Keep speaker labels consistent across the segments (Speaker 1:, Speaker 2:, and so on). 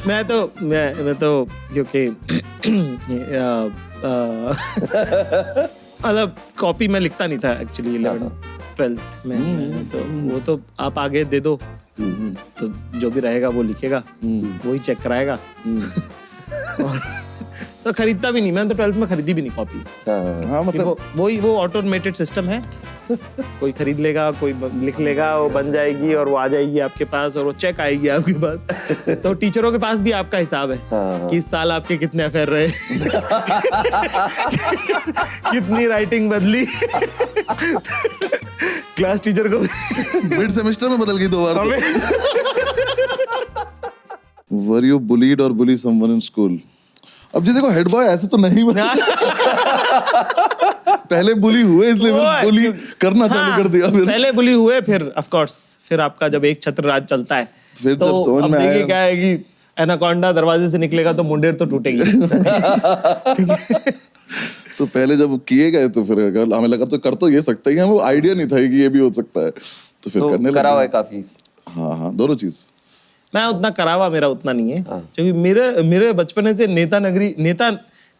Speaker 1: मैं तो क्योंकि मतलब कॉपी में लिखता नहीं था एक्चुअली 11th-12th में। मैंने तो वो तो आप आगे दे दो तो जो भी रहेगा वो लिखेगा, वही चेक कराएगा। और तो खरीदता भी नहीं, मैंने तो 12th में खरीदी भी नहीं कॉपी।
Speaker 2: हाँ मतलब
Speaker 1: वो ऑटोमेटेड सिस्टम है, कोई खरीद लेगा, कोई लिख लेगा, वो बन जाएगी और वो आ जाएगी आपके पास और वो चेक आएगी आपके पास। तो टीचरों के पास भी आपका हिसाब है कि इस साल आपके कितने अफेयर रहे, कितनी राइटिंग बदली। क्लास टीचर को
Speaker 2: मिड सेमेस्टर में बदल गई 2 बार। वर यू बुलीड और बुली समवन इन स्कूल? अब जी देखो, हेड बॉय ऐसे तो नहीं बना। पहले बुली हुए इसलिए फिर बुली करना चालू कर दिया। फिर
Speaker 1: पहले बुली हुए, फिर ऑफ कोर्स फिर आपका जब एक छत्र राज चलता है
Speaker 2: फिर
Speaker 1: तो
Speaker 2: जब समझ
Speaker 1: अब
Speaker 2: में
Speaker 1: देखिए
Speaker 2: आया
Speaker 1: क्या है कि एनाकोंडा दरवाजे से निकलेगा तो मुंडेर तो टूटेगी।
Speaker 2: तो पहले जब किए गए तो फिर हमें लगा तो कर तो ये सकते हैं, हमें आइडिया नहीं था कि ये भी हो सकता है, तो फिर करने
Speaker 3: करा हुआ है
Speaker 2: लगे।
Speaker 3: काफी।
Speaker 2: हाँ दोनों चीज।
Speaker 1: मैं उतना करावा मेरा उतना नहीं है, क्योंकि मेरे बचपन से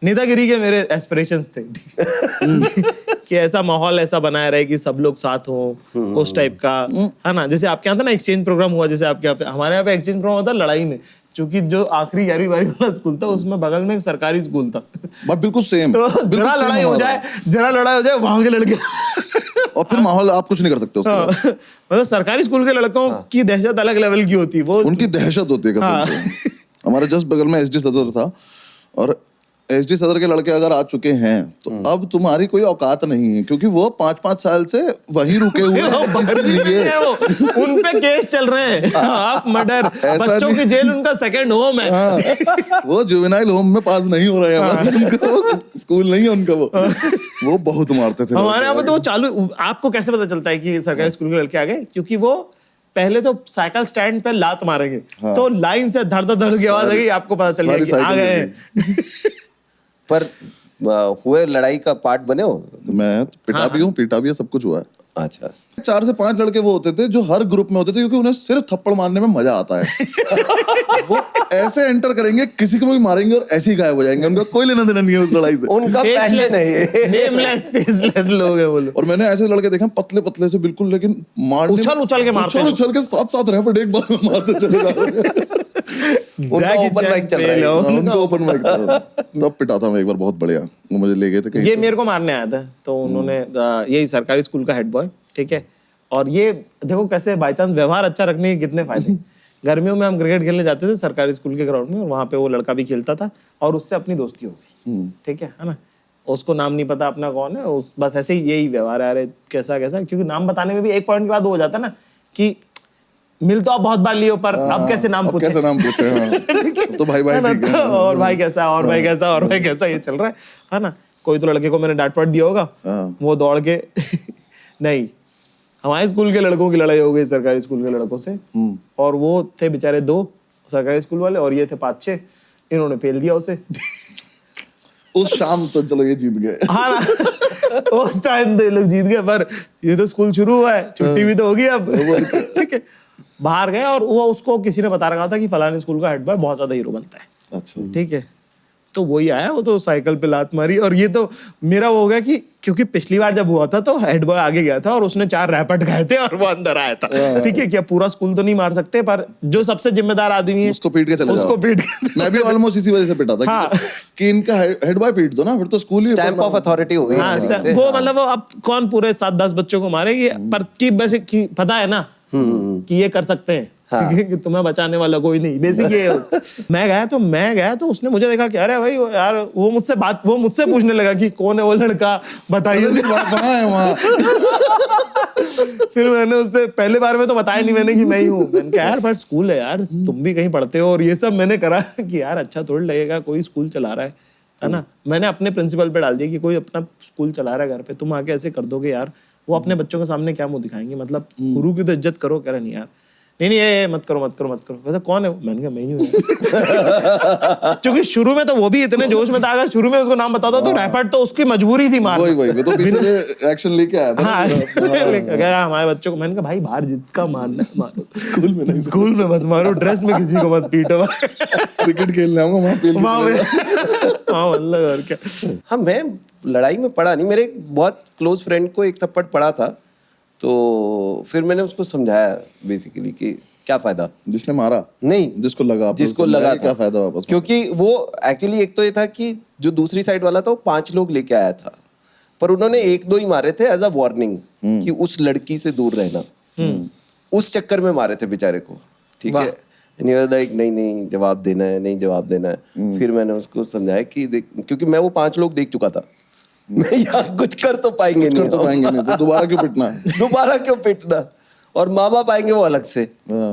Speaker 1: नेतागिरी के मेरे एस्पिरेशंस थे। कि ऐसा माहौल ऐसा बनाया रहे कि सब लोग साथ हो, उस टाइप का, है ना। जैसे आपके यहाँ था ना एक्सचेंज प्रोग्राम हुआ, जैसे आपके यहाँ पे, हमारे यहाँ पे एक्सचेंज प्रोग्राम होता लड़ाई में, क्योंकि जो आखिरी 11वीं वाला स्कूल था उसमें बगल में एक सरकारी स्कूल था।
Speaker 2: बिल्कुल सेम।
Speaker 1: तो जरा लड़ाई हो जाए वहां के लड़के
Speaker 2: और फिर माहौल आप कुछ नहीं कर सकते उसके बाद।
Speaker 1: मतलब सरकारी स्कूल के लड़कों की दहशत अलग लेवल की होती है, वो
Speaker 2: उनकी दहशत होती है कसम से। हमारे जस्ट बगल में एसडी सदर था, और एसडी सदर के लड़के अगर आ चुके हैं तो अब तुम्हारी कोई औकात नहीं है, क्योंकि वो 5-5 साल से वहीं रुके हुए हैं इसलिए।
Speaker 1: उन पे केस चल रहे हैं, हाफ मर्डर, बच्चों की जेल उनका सेकंड होम है।
Speaker 2: हाँ, वो जुवेनाइल होम में पास नहीं हो रहे हैं, स्कूल नहीं है उनका। वो बहुत मारते थे
Speaker 1: हमारे यहाँ पे तो चालू। आपको कैसे पता चलता है कि सरकारी स्कूल के लड़के आ गए? क्योंकि वो पहले तो साइकिल स्टैंड पे लात मारेंगे, तो लाइन से धड़ धड़ की आवाज आएगी, आपको पता चल गया कि आ गए हैं।
Speaker 3: पर हुए लड़ाई का पार्ट बने हो?
Speaker 2: मैं पीटा भी है, सब कुछ हुआ है।
Speaker 3: अच्छा।
Speaker 2: 4 से 5 लड़के वो होते थे जो हर ग्रुप में होते थे, क्योंकि उन्हें सिर्फ थप्पड़ मारने में मजा आता है। वो ऐसे एंटर करेंगे, किसी को भी मारेंगे और ऐसे ही गायब हो जाएंगे। उनका कोई लेना देना नहीं है उस लड़ाई से।
Speaker 3: उनका पैशन है ये।
Speaker 1: नेमलेस फेसलेस लोग हैं वो लोग।
Speaker 2: और मैंने ऐसे लड़के देखे पतले पतले से बिल्कुल, लेकिन मारने
Speaker 1: उछल के मारते हैं।
Speaker 2: उछल के साथ रैपिड एक बार में मारते चले जा रहे हैं।
Speaker 3: उनका ओपन माइक चल रहा है।
Speaker 2: उनका ओपन माइक था, तब पिटा था मैं एक बार बहुत बढ़िया। वो मुझे ले गए थे कहीं।
Speaker 1: ये मेरे को मारने आया था, तो उन्होंने यही सरकारी स्कूल का हेड बॉय, ठीक है। और ये देखो कैसे बाई चांस व्यवहार अच्छा रखने के कितने फायदे। गर्मियों में हम क्रिकेट खेलने जाते थे सरकारी स्कूल के ग्राउंड में, और वहाँ पे वो लड़का भी खेलता था और उससे अपनी दोस्ती हो गई, ठीक है ना। उसको नाम नहीं पता अपना कौन है, उस बस ऐसे ही यही व्यवहार है। अरे कैसा, क्योंकि नाम बताने में भी एक पॉइंट के बाद वो हो जाता है ना कि मिल तो आप बहुत बार लिए, पर अब कैसे नाम पूछे।
Speaker 2: हाँ। तो भाई ठीक है,
Speaker 1: और भाई कैसा, और भाई कैसा, और भाई कैसा, ये चल रहा है ना। कोई तो लड़के को मैंने डांट वाट दिया होगा, वो दौड़ के नहीं, हमारे स्कूल के लड़कों की लड़ाई हो गई सरकारी स्कूल के लड़कों से, और वो थे बेचारे 2 सरकारी स्कूल वाले, और ये थे 5-6। इन्होंने पेल दिया उसे।
Speaker 2: उस शाम तो चलो ये जीत गए।
Speaker 1: हाँ ना, उस टाइम तो ये लोग जीत गए, पर ये तो स्कूल शुरू हुआ है, छुट्टी भी तो होगी अब। ठीक है, बाहर गए, और वो उसको किसी ने बता रखा था कि फलाने स्कूल का हेड बॉय बहुत ज्यादा हीरो बनता है।
Speaker 2: अच्छा,
Speaker 1: ठीक है, तो वही आया, वो तो साइकिल पे लात मारी, और ये तो मेरा वो हो गया कि क्योंकि पिछली बार जब हुआ था तो हेड बॉय आगे गया था और उसने 4 रैपट खाए थे और वो अंदर आया था। ठीक है, क्या पूरा स्कूल तो नहीं मार सकते, पर जो सबसे जिम्मेदार आदमी है
Speaker 2: उसको पीट के चले जाओ। मैं भी ऑलमोस्ट इसी वजह से पिटा था।
Speaker 1: हाँ।
Speaker 2: कि इनका हेड बॉय पीट दो ना, फिर तो school he
Speaker 3: stamp of authority हो गई।
Speaker 1: वो मतलब वो अब कौन पूरे 7-10 बच्चों को मारेगी, पर की बस पता है ना कि ये कर सकते हैं। हाँ। कि तुम्हें बचाने वाला कोई नहीं, बेसिक ये है। मैं गया तो उसने मुझे देखा कि अरे भाई यार, वो मुझसे पूछने लगा कि कौन है वो लड़का, बताइए
Speaker 2: कहाँ है वहाँ।
Speaker 1: फिर मैंने उससे पहले बार में तो बताया नहीं मैंने कि मैं ही हूँ। मैंने कहा यार, पर स्कूल है यार, तुम भी कहीं पढ़ते हो, और ये सब मैंने करा कि यार अच्छा थोड़ी लगेगा, कोई स्कूल चला रहा है ना। मैंने अपने प्रिंसिपल पे डाल दिया कि कोई अपना स्कूल चला रहा है घर पे, तुम आके ऐसे कर दोगे यार, वो अपने बच्चों के सामने क्या मुंह दिखाएंगे, मतलब गुरु की तो इज्जत करो। कह रहे नहीं यार, नहीं ये मत करो मत करो मत करो। वैसे कौन है वो? मैंने कहा मैं ही हूँ। क्योंकि शुरू में तो वो भी इतने जोश में था, अगर शुरू में उसको नाम बताता तो रैपट तो उसकी मजबूरी थी मारना।
Speaker 2: वही वो तो पीछे से एक्शन लेके आया था ना।
Speaker 1: हाँ कह रहा हमारे बच्चों को। मैंने कहा भाई बाहर जितना मारना है मारो, स्कूल में नहीं, स्कूल में मत मारो, ड्रेस में किसी को मत पीटो।
Speaker 2: क्रिकेट खेलने आऊंगा वहाँ पेल के चलेगा।
Speaker 1: हाँ मतलब और क्या।
Speaker 3: हाँ, मैं लड़ाई में पड़ा नहीं, मेरे एक बहुत क्लोज फ्रेंड को एक थप्पड़ पड़ा था, तो फिर मैंने उसको समझाया बेसिकली कि क्या फायदा।
Speaker 2: जिसने मारा
Speaker 3: नहीं,
Speaker 2: जिसको लगा,
Speaker 3: जिसको लगा
Speaker 2: क्या फायदा वापस।
Speaker 3: क्योंकि वो एक्चुअली एक तो ये था कि जो दूसरी साइड वाला था वो 5 लोग लेके आया था, पर उन्होंने 1-2 ही मारे थे एज अ वार्निंग कि उस लड़की से दूर रहना। उस चक्कर में मारे थे बेचारे को, ठीक है। लाइक नहीं जवाब देना है, नहीं जवाब देना है। फिर मैंने उसको समझाया कि देख, क्योंकि मैं वो 5 लोग देख चुका था, मैं यहाँ कुछ कर तो पाएंगे नहीं,
Speaker 2: तो दोबारा क्यों पिटना है?
Speaker 3: दोबारा क्यों पिटना, और माँ बाप आएंगे वो अलग से।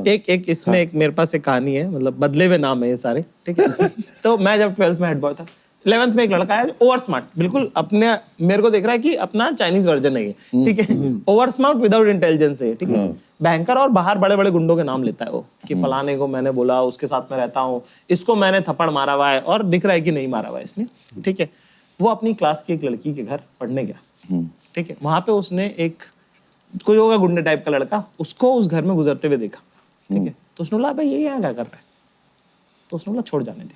Speaker 1: एक इसमें एक मेरे पास एक कहानी है, मतलब बदले हुए नाम है ये सारे, ठीक है। तो मैं जब 12th में हेड बॉय था, 11th में एक लड़का है ओवर स्मार्ट, बिल्कुल अपने मेरे को देख रहा है कि अपना चाइनीज वर्जन है ये, ठीक है। ओवर स्मार्ट विदाउट इंटेलिजेंस है, ठीक है। बैंकर और बाहर बड़े बड़े गुंडों के नाम लेता है वो, कि फलाने को मैंने बोला, उसके साथ में रहता हूँ, इसको मैंने थप्पड़ मारा हुआ है, और दिख रहा है कि नहीं मारा हुआ है इसने, ठीक है। वो अपनी क्लास की एक लड़की के घर पढ़ने गया, ठीक है। वहां पे उसने एक कोई होगा गुंडे टाइप का लड़का, उसको उस घर में गुजरते हुए देखा, ठीक है। तो उसने बोला भाई ये यहाँ क्या कर रहा है? तो उसने बोला छोड़ जाने दे,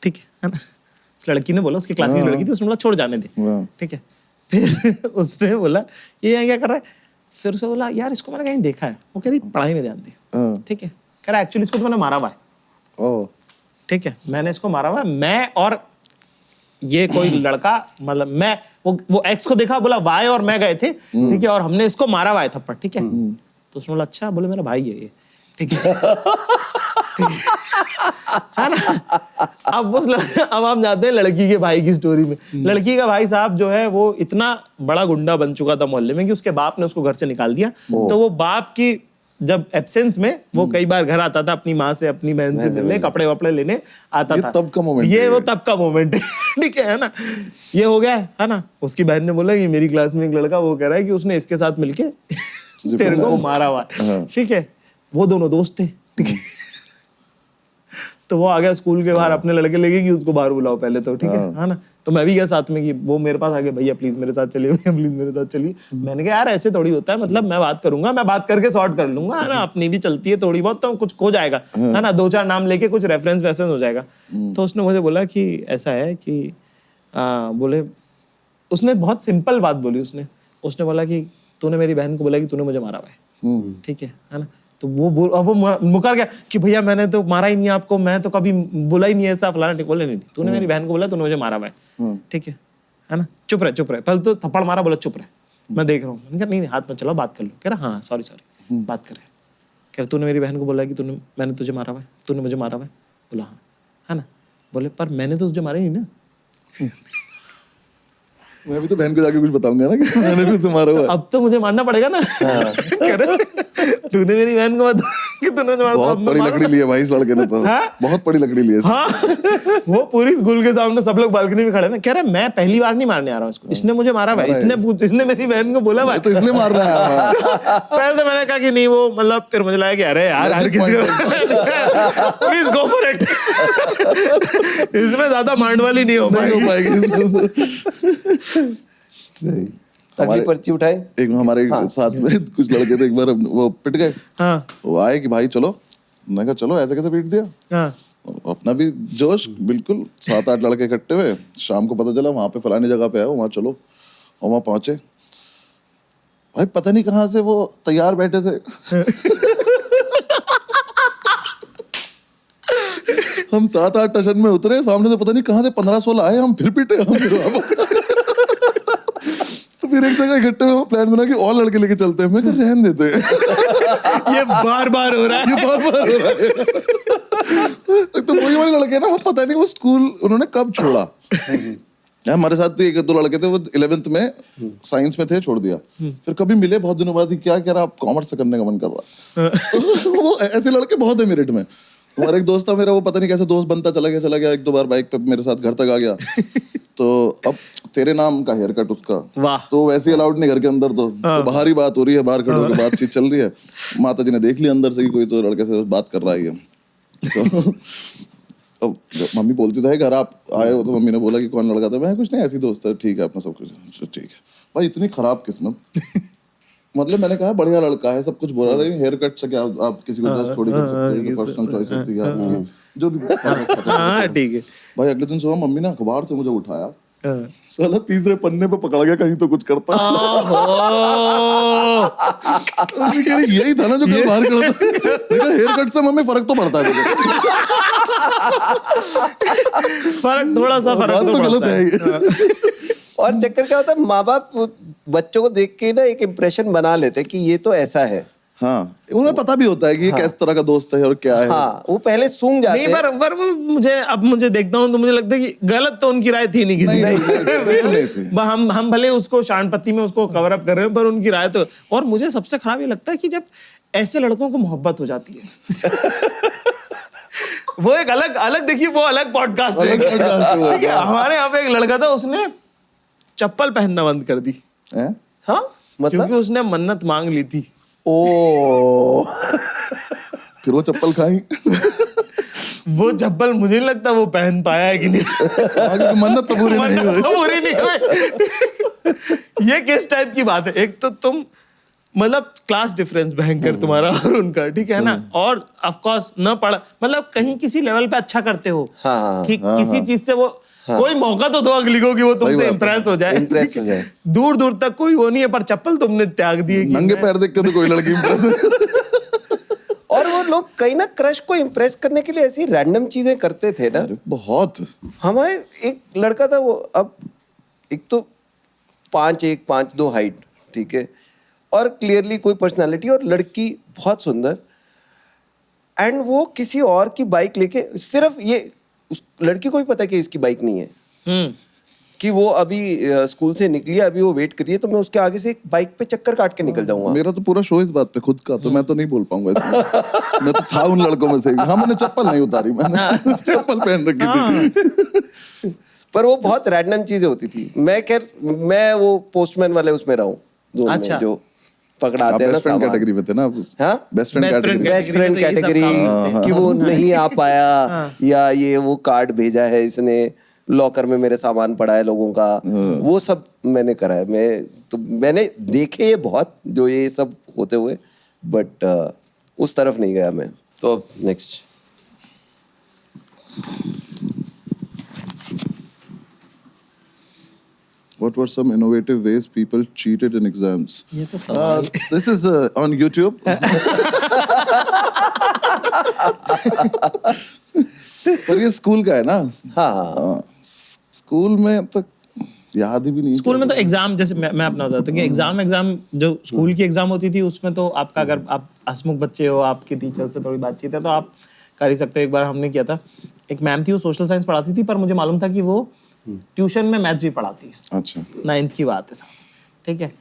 Speaker 1: ठीक है ना। उस लड़की ने बोला, उसकी क्लास की लड़की थी, उसने बोला छोड़ जाने दे, ठीक है। फिर उसने बोला ये यहाँ क्या कर रहा है? फिर उसने बोला यार इसको मैंने कहीं देखा है। वो कह रही पढ़ाई में ध्यान दे, ठीक है। कह रहा एक्चुअली इसको तो मैंने मारा हुआ है, ठीक है, मैंने इसको मारा हुआ है, मैं और ये कोई लड़का, मतलब मैं वो एक्स को देखा, बोला वाई और मैं गए थे, ठीक है, और हमने इसको मारा हुआ है थप्पड़, ठीक है। तो उसने बोला अच्छा, बोले मेरा भाई है ये, ठीक है। है ना। अब हम जाते हैं लड़की के भाई की स्टोरी में। लड़की का भाई साहब जो है वो इतना बड़ा गुंडा बन चुका था मोहल्ले में कि उसके बाप ने उसको घर से निकाल दिया। तो वो बाप की जब एब्सेंस में वो कई बार घर आता था अपनी माँ से, अपनी बहन से मिलने, कपड़े वपड़े लेने आता था।
Speaker 2: तब का मोमेंट
Speaker 1: ये वो तब का मोमेंट है, ठीक है ना। ये हो गया है ना। उसकी बहन ने बोला कि मेरी क्लास में एक लड़का वो कह रहा है कि उसने इसके साथ मिलके तेरे को मारा हुआ है, ठीक है। वो दोनों दोस्त थे, ठीक है। तो वो आ गया स्कूल के बाहर, अपने लड़के लेके कि उसको बाहर बुलाओ पहले तो, ठीक है ना। तो मैं भी गया साथ में, कि वो मेरे पास आ गया, भैया प्लीज मेरे साथ चलिए, भैया प्लीज मेरे साथ चलिए। मैंने कहा यार ऐसे थोड़ी होता है, मतलब मैं बात करूंगा, मैं बात करके सॉर्ट कर लूंगा, है ना। अपनी भी चलती है थोड़ी बहुत, तो कुछ हो जाएगा, है ना। 2-4 नाम लेके कुछ रेफरेंस हो जाएगा। तो उसने मुझे बोला कि ऐसा है कि बोले, उसने बहुत सिंपल बात बोली। उसने बोला कि तूने मेरी बहन को बोला कि तूने मुझे मारा हुआ है, ठीक है ना। तो वो मुकर गया कि भैया मैंने तो मारा ही नहीं आपको, मैं तो कभी बोला ही नहीं ऐसा फलाना, ठीक। बोले नहीं तूने मेरी बहन को बोला तूने मुझे मारा हुआ है, ठीक है ना। चुप रहे पहले तो थप्पड़ मारा, बोला चुप रहे, मैं देख रहा हूँ। मैंने कहा नहीं हाथ में चलो बात कर लो। कह रहा हाँ सॉरी बात कर रहे। कह रहा तूने मेरी बहन को बोला कि मैंने तुझे मारा हुआ है, तूने मुझे मारा हुआ है। बोला हाँ, है ना। बोले पर मैंने तो तुझे मारा ही नहीं ना।
Speaker 2: मैं भी तो बहन को जाके कुछ बताऊंगा ना कि मैंने भी उसे मारा हुआ है।
Speaker 1: अब तो मुझे मानना पड़ेगा ना। कह रहे तूने मेरी बहन को बता कि तूने मुझे मारा।
Speaker 2: बहुत बड़ी लकड़ी ली है भाई इस लड़के ने तो, बहुत बड़ी लकड़ी ली है।
Speaker 1: हाँ, वो पूरी स्कूल के सामने सब लोग बालकनी में खड़े ना। कह रहे मैं पहली बार नहीं मारने आ रहा हूँ इसको, इसने मुझे मारा भाई, इसने मेरी बहन को बोला भाई,
Speaker 2: तो इसलिए मार रहा है।
Speaker 1: पहले तो मैंने कहा कि नहीं वो, मतलब फिर मुझे लगा कि अरे यार हर किसी को प्लीज गो फॉर इट, इसमें ज्यादा मांड वाली नहीं हो पाएगी।
Speaker 3: अगली पर्ची उठाए।
Speaker 2: एक हमारे साथ में कुछ लड़के थे, एक बार वो पिट गए।
Speaker 1: हाँ।
Speaker 2: वो आए कि भाई चलो, मैंने कहा चलो ऐसे कैसे पीट दिया।
Speaker 1: हाँ।
Speaker 2: अपना भी जोश, बिल्कुल 7-8 लड़के इकट्ठे हुए। शाम को पता चला वहां पे फलानी जगह पे है, वहां चलो। और वहां पहुंचे, भाई पता नहीं कहाँ से वो तैयार बैठे थे। हम 7-8 टशन में उतरे, सामने से पता नहीं कहाँ से 15-16 आए, हम फिर पीटे, हम फिर वापस। तो फिर एक जगह इकट्ठे में प्लान बना कि और लड़के लेके चलते हैं। मैं कहा रहन देते हैं।
Speaker 1: ये बार बार हो रहा है,
Speaker 2: ये बार बार हो रहा है। तो वही वाले लड़के ना, वो पता नहीं वो स्कूल उन्होंने कब छोड़ा। हमारे साथ तो 1-2 लड़के थे, वो 11th में साइंस में थे, छोड़ दिया। फिर कभी मिले बहुत दिनों बाद, क्या कह रहा आप कॉमर्स से करने का मन कर रहा। वो ऐसे लड़के बहुत है मेरिट में। हमारा एक दोस्त था मेरा, वो पता नहीं कैसे दोस्त बनता चला गया 1-2 बार बाइक पे मेरे साथ घर तक आ गया। तो अब तेरे नाम का हेयर कट उसका,
Speaker 1: वाह।
Speaker 2: तो वैसे अलाउड नहीं घर के अंदर, तो बाहर ही बात हो रही है, बाहर खड़े होकर बातचीत चल रही है। माता जी ने देख लिया अंदर से कि कोई तो लड़के से बात कर रहा है ये। तो मम्मी बोलती था घर आप आए हो, तो मम्मी ने बोला कि कौन लड़का था, मैं कुछ नहीं ऐसी दोस्त है, ठीक है अपना सब कुछ, ठीक है भाई। इतनी खराब किस्मत। मतलब मैंने कहा बढ़िया लड़का है, सब कुछ बोला रही, हेयर कट से क्या आप किसी को जज थोड़ी कर सकते हैं, पर्सनल चॉइस होती है आपकी, जो भी
Speaker 1: हाँ ठीक है
Speaker 2: भाई। अगले दिन सुबह मम्मी ने अखबार से मुझे उठाया, साला तीसरे पन्ने पे पकड़ गया, कहीं तो कुछ करता। यही था ना जो कल बाहर खड़ा था। देखा हेयर कट से मम्मी फर्क तो पड़ता है तुझे।
Speaker 1: फर्क थोड़ा सा फर्क
Speaker 2: बात तो गलत
Speaker 1: पड़ता
Speaker 2: है।
Speaker 3: और चक्कर क्या होता है, माँ बाप बच्चों को देख के ना एक इम्प्रेशन बना लेते हैं कि ये तो ऐसा है।
Speaker 2: हाँ, उन्हें पता भी होता है कि ये किस तरह का दोस्त है और क्या है।
Speaker 3: हाँ, वो पहले सूंघ जाते
Speaker 1: नहीं,
Speaker 3: हैं।
Speaker 1: पर मुझे देखता हूँ तो मुझे लगता है कि गलत तो उनकी राय थी नहीं किसी
Speaker 2: नहीं थी।
Speaker 1: हम भले उसको शांतपत्ती में उसको कवर अप कर रहे हैं, पर उनकी राय तो। और मुझे सबसे खराब ये लगता है कि जब ऐसे लड़कों को मोहब्बत हो जाती है। वो एक अलग देखिए, वो अलग पॉडकास्ट है। ठीक है, हमारे यहाँ पे एक लड़का था, उसने चप्पल पहनना बंद कर दी।
Speaker 2: हैं?
Speaker 3: हाँ, मतलब
Speaker 1: क्योंकि उसने मन्नत मांग ली थी।
Speaker 3: ओ
Speaker 2: फिर वो चप्पल खाई।
Speaker 1: वो चप्पल मुझे नहीं लगता वो पहन पाया है कि नहीं।
Speaker 2: आगे मन्नत तो पूरी नहीं हुई।
Speaker 1: पूरी नहीं हुई। ये किस टाइप की बात है? एक तो तुम मतलब क्लास डिफरेंस भयंकर तुम्हारा और उनका, ठीक है ना, और ऑफ कोर्स न पढ़ा, मतलब कहीं किसी लेवल पे अच्छा करते हो
Speaker 3: हाँ,
Speaker 1: कि किसी चीज से वो कोई मौका तो दो अगली को कि वो तुमसे इम्प्रेस हो जाए।
Speaker 3: इम्प्रेस हो जाए।
Speaker 1: दूर दूर तक कोई वो नहीं है, पर चप्पल तुमने त्याग दी है कि
Speaker 2: नंगे पैर देख के तो कोई लड़की impress
Speaker 3: और वो लोग कहीं ना क्रश को इम्प्रेस करने के लिए ऐसी रैंडम चीजें करते थे ना।
Speaker 2: बहुत।
Speaker 3: हमारे एक लड़का था, वो अब एक तो 5'1", 5'2" हाइट, ठीक है, और क्लियरली कोई पर्सनालिटी, और लड़की बहुत सुंदर। एंड वो किसी और की बाइक लेके, सिर्फ ये उस लड़की को भी पता है कि इसकी बाइक नहीं है, कि वो अभी स्कूल से निकली है, अभी वो वेट करी है, तो मैं उसके आगे से एक बाइक पे चक्कर काट के निकल जाऊंगा।
Speaker 2: मेरा तो पूरा शो इस बात पे खुद का, तो मैं तो नहीं बोल पाऊंगा इसमें। मैं तो था उन लड़कों में से। हाँ, मैंने चप्पल नहीं उतारी, मैंने चप्पल पहन रखी थी।
Speaker 3: पर वो बहुत रैंडम चीजें होती थी। मैं वो पोस्टमैन वाले उसमें रहा हूँ,
Speaker 1: अच्छा।
Speaker 3: जो पकड़ाते हैं ना
Speaker 2: बेस्ट फ्रेंड
Speaker 3: सामान।
Speaker 2: कैटेगरी में थे ना आप?
Speaker 3: हाँ?
Speaker 2: Best friend category.
Speaker 3: Best friend
Speaker 1: तो ये सब
Speaker 3: कैटेगरी,
Speaker 1: काम होते हैं।
Speaker 3: कि वो नहीं आ पाया, या ये वो कार्ड भेजा है इसने, लॉकर में मेरे सामान पड़ा है लोगों का, वो सब मैंने करा है। मैंने देखे ये बहुत, जो ये सब होते हुए, बट उस तरफ नहीं गया मैं। तो next.
Speaker 2: What were some innovative ways people cheated in exams?
Speaker 1: ये तो सवाल
Speaker 2: This is on YouTube. पर ये स्कूल का है ना?
Speaker 3: हाँ,
Speaker 2: स्कूल में तो याद ही भी नहीं।
Speaker 1: स्कूल में तो एग्जाम, जैसे मैं अपना बताता हूँ कि एग्जाम जो स्कूल की एग्जाम होती थी, उसमें तो आपका, अगर आप हंसमुख बच्चे हो, आपके टीचर से थोड़ी बातचीत है, तो आप कर ही सकते हो। एक बार हमने किया था, एक मैम थी, वो सोशल साइंस पढ़ाती थी, पर मुझे मालूम था कि वो ट्यूशन में मैथ्स भी पढ़ाती है।
Speaker 2: अच्छा।
Speaker 1: 9th की बात है साहब, ठीक है।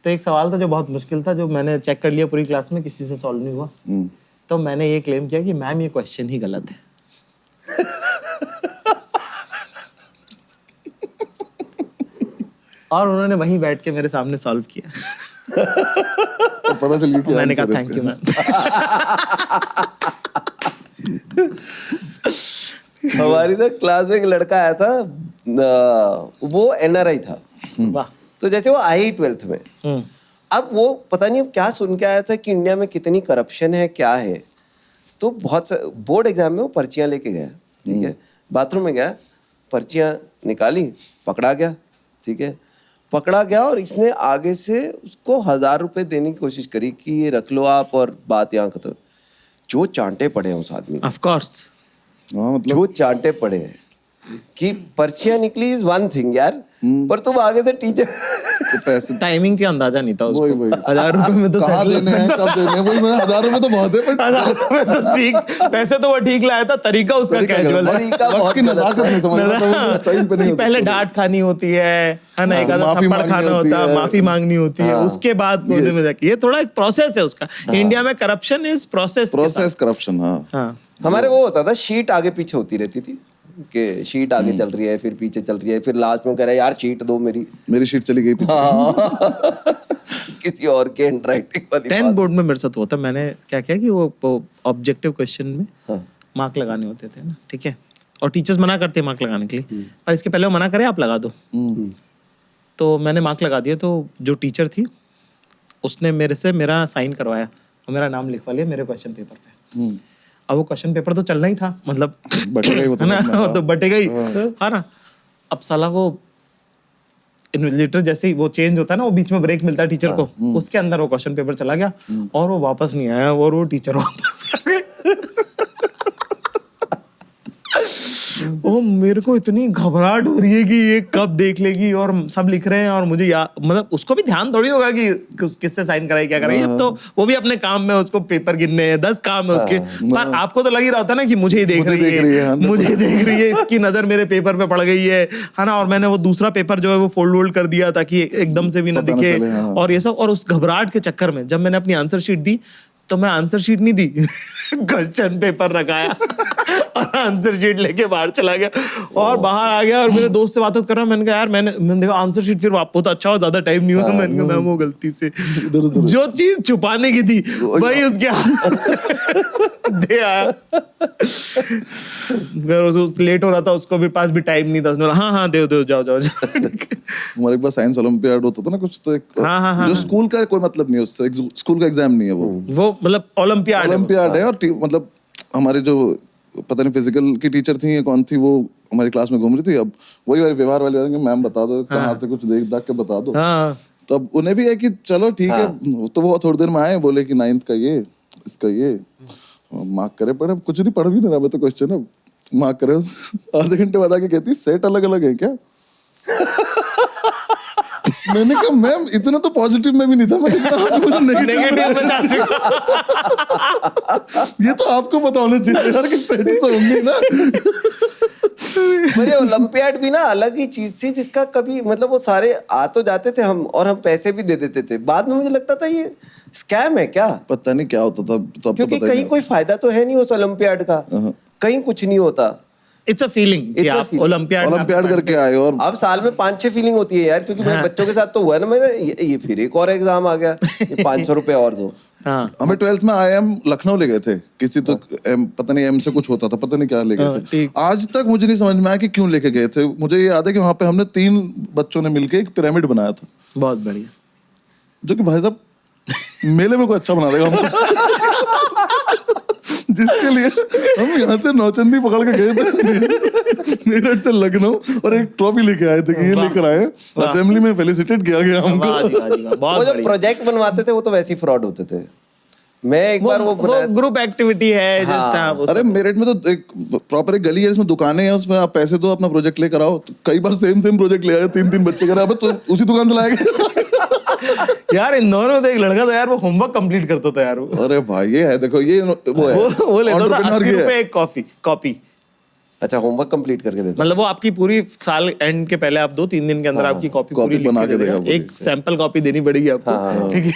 Speaker 1: तो एक सवाल था जो बहुत मुश्किल था, जो मैंने चेक कर लिया पूरी क्लास में, किसी से सॉल्व नहीं हुआ। तो मैंने ये क्लेम किया कि मैम ये क्वेश्चन ही गलत है। और उन्होंने वहीं बैठ के मेरे सामने सॉल्व किया।
Speaker 2: तो पता चल गया कि
Speaker 1: मैंने कहा
Speaker 2: answer
Speaker 1: थैंक यू
Speaker 2: इसका।
Speaker 1: मैम।
Speaker 3: हमारी ना क्लास में एक लड़का आया था, वो NRI था।
Speaker 1: वाह।
Speaker 3: तो जैसे वो आई 12th में, अब वो पता नहीं अब क्या सुन के आया था कि इंडिया में कितनी करप्शन है, क्या है। तो बहुत बोर्ड एग्जाम में वो पर्चियां लेके गया, ठीक है, बाथरूम में गया, पर्चियां निकाली, पकड़ा गया, ठीक है, पकड़ा गया, और इसने आगे से उसको 1000 रुपए देने की कोशिश करी कि ये रख लो आप, और बात यहाँ खत्म। जो चांटे पड़े हैं उस आदमी को,
Speaker 1: ऑफ कोर्स।
Speaker 2: हाँ, मतलब
Speaker 3: जो चांटे पड़े हैं कि पर्चियां निकली इज वन थिंग यार, पर तुम आगे से टीचर
Speaker 2: तो पैसे
Speaker 1: टाइमिंग का अंदाजा नहीं था
Speaker 2: वही
Speaker 1: उसको।
Speaker 2: वही
Speaker 1: 1000 रुपए में तो
Speaker 2: कहाँ
Speaker 1: settle हो
Speaker 2: देने हैं,
Speaker 1: सकता
Speaker 2: कब देने हैं, वही मैं 1000 रुपए तो बहुत है, पर
Speaker 1: 1000 रुपए तो ठीक, पैसे तो वो ठीक लाया था, तरीका उसका कैजुअल है।
Speaker 3: तरीका
Speaker 2: वक्त
Speaker 3: बहुत
Speaker 2: की
Speaker 3: गलत
Speaker 2: नजाकत
Speaker 3: है।
Speaker 2: नहीं समझता था वो, टाइम पे नहीं हो
Speaker 1: पहले
Speaker 2: सकता।
Speaker 1: डांट खानी होती है ना, एक आधा
Speaker 2: माफी
Speaker 1: थप्पड़
Speaker 2: मांगनी
Speaker 1: खाना
Speaker 2: होती
Speaker 1: होता है,
Speaker 2: है।
Speaker 1: माफी मांगनी होती है, उसके बाद कोने में जाके, ये थोड़ा एक प्रोसेस है उसका। इंडिया में corruption is process.
Speaker 2: Process corruption. हाँ,
Speaker 1: हाँ,
Speaker 3: हमारे वो होता था, शीट आगे पीछे होती रहती थी, कि शीट आगे चल रही है, फिर पीछे चल रही है, फिर लास्ट में कह रहा है यार शीट दो मेरी
Speaker 2: शीट चली गई पीछे।
Speaker 3: किसी और के इंटरेक्टिंग वाली
Speaker 1: 10th बोर्ड में मेरे साथ हुआ था। मैंने क्या किया कि वो ऑब्जेक्टिव क्वेश्चन में मार्क लगाने होते थे ना, ठीक है, और टीचर्स मना करते हैं मार्क लगाने के लिए, पर इसके पहले वो मना करे आप लगा दो। तो मैंने मार्क लगा दिया, तो जो टीचर थी उसने मेरे से मेरा साइन करवाया और मेरा नाम लिखवा लिया मेरे क्वेश्चन पेपर पे। अब वो क्वेश्चन पेपर तो चलना ही था, मतलब
Speaker 2: बटेगा ही वो तो
Speaker 1: है ना, वो तो बटेगा ही, है ना। अब साला वो इन्विजिलेटर जैसे ही वो चेंज होता है ना, वो बीच में ब्रेक मिलता है टीचर को, उसके अंदर वो क्वेश्चन पेपर चला गया और वो वापस नहीं आया और वो टीचर वापस आ गए। ओ मेरे को इतनी घबराहट हो रही है कि ये कब देख लेगी, और सब लिख रहे हैं और मुझे मतलब उसको भी ध्यान थोड़ी होगा कि किससे साइन कराई क्या कराई। अब तो वो भी अपने काम में, उसको पेपर गिनने हैं, 10 काम है उसके, पर आपको तो लग ही रहा होता ना कि मुझे ही देख रही है, मुझे देख रही है, इसकी नजर मेरे पेपर पे पड़ गई है ना। और मैंने वो दूसरा पेपर जो है वो फोल्ड कर दिया ताकि एकदम से भी ना दिखे, और ये सब। और उस घबराहट के चक्कर में जब मैंने अपनी आंसर शीट दी तो मैं आंसर शीट नहीं दी, क्वेश्चन पेपर रखाया और आंसर शीट लेके बाहर चला गया और बाहर आ गया। और मेरे दोस्त से बात कर रहा, मैंने कहा यार मैंने देखा आंसर शीट फिर बहुत अच्छा हो, ज्यादा टाइम नहीं हुआ। मैंने कहा मैम वो गलती से जो चीज छुपाने की थी वही उसके दे आया। लेट हो रहा था, उसको भी पास भी टाइम नहीं था, उसने बोला हाँ दे जाओ।
Speaker 2: हमारे पास साइंस ओलंपियाड होता था ना कुछ, तो एक जो स्कूल का कोई मतलब नहीं है उससे, स्कूल का एग्जाम नहीं है वो
Speaker 1: मतलब ओलंपियाड
Speaker 2: है। और मतलब हमारे जो पता नहीं फिजिकल की टीचर थी या कौन थी, वो हमारी क्लास में घूम रही थी। अब वही व्यवहार वाले मैम बता दो कहाँ से कुछ देख दाख के बता दो। तब उन्हें भी है कि चलो ठीक है, तो वो थोड़ी देर में आए, बोले कि 9th का ये, इसका ये मार्क करे, पढ़े कुछ नहीं, पढ़ भी नहीं रहा मैं तो क्वेश्चन, अब मार्क करे। आधे घंटे बाद आके कहती सेट अलग अलग है क्या? मैंने कहा मैम इतना तो पॉजिटिव में भी नहीं था, मैं नेगेटिव में जा चुका। ये तो आपको पता होना चाहिए यार कि सेट तो होंगे ना।
Speaker 3: मेरे ओलंपियाड भी ना अलग ही चीज थी, जिसका कभी मतलब वो सारे आ तो जाते थे हम, और हम पैसे भी दे देते थे। बाद में मुझे लगता था ये स्कैम है क्या,
Speaker 2: पता नहीं क्या होता था,
Speaker 3: क्योंकि कहीं कोई फायदा तो है नहीं उस ओलंपियाड का, कहीं कुछ नहीं होता।
Speaker 1: इट्स अ फीलिंग कि आप ओलंपियाड
Speaker 2: करके आए। और
Speaker 3: अब साल में 5-6 फीलिंग होती है यार, क्योंकि मेरे बच्चों के साथ तो हुआ ना, मैं ये फिर एक और एग्जाम आ गया, ये 500 रुपए और दो।
Speaker 2: हमें 12th में IIM लखनऊ ले गए थे, किसी तो पता नहीं M से कुछ होता था, पता नहीं क्या ले गए थे। आज तक मुझे नहीं समझ में आया कि क्यों लेके गए थे। मुझे ये याद है कि वहां पे हमने 3 बच्चों ने मिलके एक पिरामिड बनाया था,
Speaker 1: बहुत बढ़िया, जो
Speaker 2: कि भाई साहब मेले में कोई अच्छा बना देगा हमको। जिसके लिए हम यहाँ से नौचंदी पकड़ के गए थे मेरठ से लखनऊ, और एक ट्रॉफी लेके आए थे कि ये लेकर आए, असेंबली में फेलिसिटेट किया गया हमको।
Speaker 3: वो जो प्रोजेक्ट बनवाते थे वो तो वैसे ही फ्रॉड होते थे। मैं एक बार वो
Speaker 1: ग्रुप एक्टिविटी है जस्ट।
Speaker 2: अरे मेरठ में तो एक प्रॉपर एक गली है, इसमें दुकानें हैं, उसमें आप पैसे दो अपना प्रोजेक्ट लेकर आओ। तो कई बार सेम प्रोजेक्ट ले आए, 3 बच्चे कर तो उसी दुकान से लाएगा।
Speaker 1: यार इंदौर में तो एक लड़का था यार, वो होमवर्क कंप्लीट करता था यार वो।
Speaker 2: अरे भाई ये है, देखो ये
Speaker 1: वो लेता था 80 रुपए एक कॉपी।
Speaker 3: अच्छा, होमवर्क कंप्लीट करके देता,
Speaker 1: मतलब वो आपकी पूरी साल एंड के पहले आप 2-3 दिन के अंदर आपकी कॉपी पूरी बना के देगा। एक सैंपल कॉपी देनी पड़ेगी आपको, ठीक है।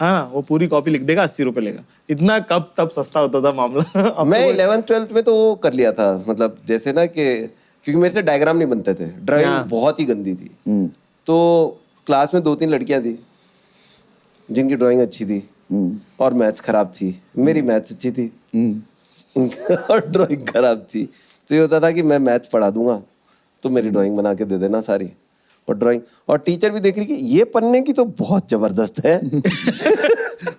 Speaker 1: हाँ, वो पूरी कॉपी लिख देगा, 80 रुपए लेगा। इतना कब तब सस्ता होता था मामला।
Speaker 3: मैं 11th-12th में तो वो कर लिया था, मतलब जैसे ना कि क्योंकि मेरे से डायग्राम नहीं बनते थे, ड्राइंग बहुत ही गंदी थी, तो क्लास में 2-3 लड़कियां थी जिनकी ड्राइंग अच्छी थी और मैथ्स खराब थी। मेरी मैथ्स अच्छी थी और ड्राइंग खराब थी। तो ये होता था कि मैं मैथ्स पढ़ा दूंगा तो मेरी ड्राइंग बना के दे देना सारी, और ड्राइंग, और टीचर भी देख रही कि ये पन्ने की तो बहुत जबरदस्त है।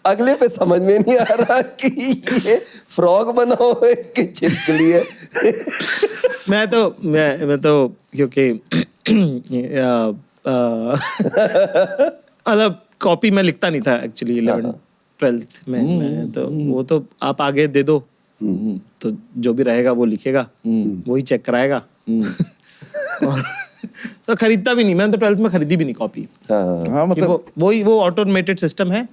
Speaker 3: अगले पे समझ में नहीं आ रहा कि ये फ्रॉग बना हुआ है कि छिपकली है।
Speaker 1: मैं तो क्योंकि मतलब कॉपी में लिखता नहीं था एक्चुअली 11th-12th में। मैं तो वो तो आप आगे दे दो तो जो भी रहेगा वो लिखेगा, वही चेक कराएगा। तो खरीदता भी नहीं, मैंने तो 12th में खरीदी भी नहीं कॉपी।
Speaker 2: हाँ, मतलब
Speaker 1: वो ऑटोमेटेड सिस्टम है,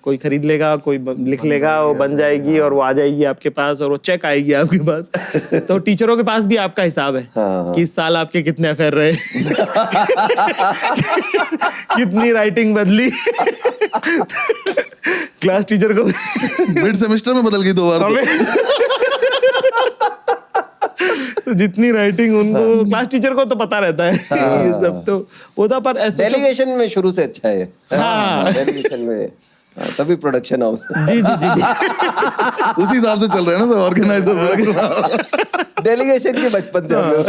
Speaker 1: कोई खरीद लेगा, कोई लिख लेगा, वो बन जाएगी और वो आ जाएगी आपके पास, और वो चेक आएगी आपके पास। तो टीचरों के पास भी आपका हिसाब है कि इस साल आपके कितने अफेयर रहे, कितनी राइटिंग बदली। क्लास टीचर को मिड
Speaker 2: सेमेस्टर में बदल गई 2 बार।
Speaker 1: जितनी राइटिंग उनको क्लास टीचर को तो पता रहता है ये सब तो वो था। पर ऐसे
Speaker 3: डेलीगेशन में शुरू से अच्छा है।
Speaker 1: हाँ।
Speaker 3: डेलीगेशन में तभी प्रोडक्शन हाउस।
Speaker 1: जी जी जी जी
Speaker 2: उसी हिसाब से चल रहे हैं ना सब ऑर्गेनाइजर।
Speaker 3: डेलीगेशन के बचपन से हम लोग।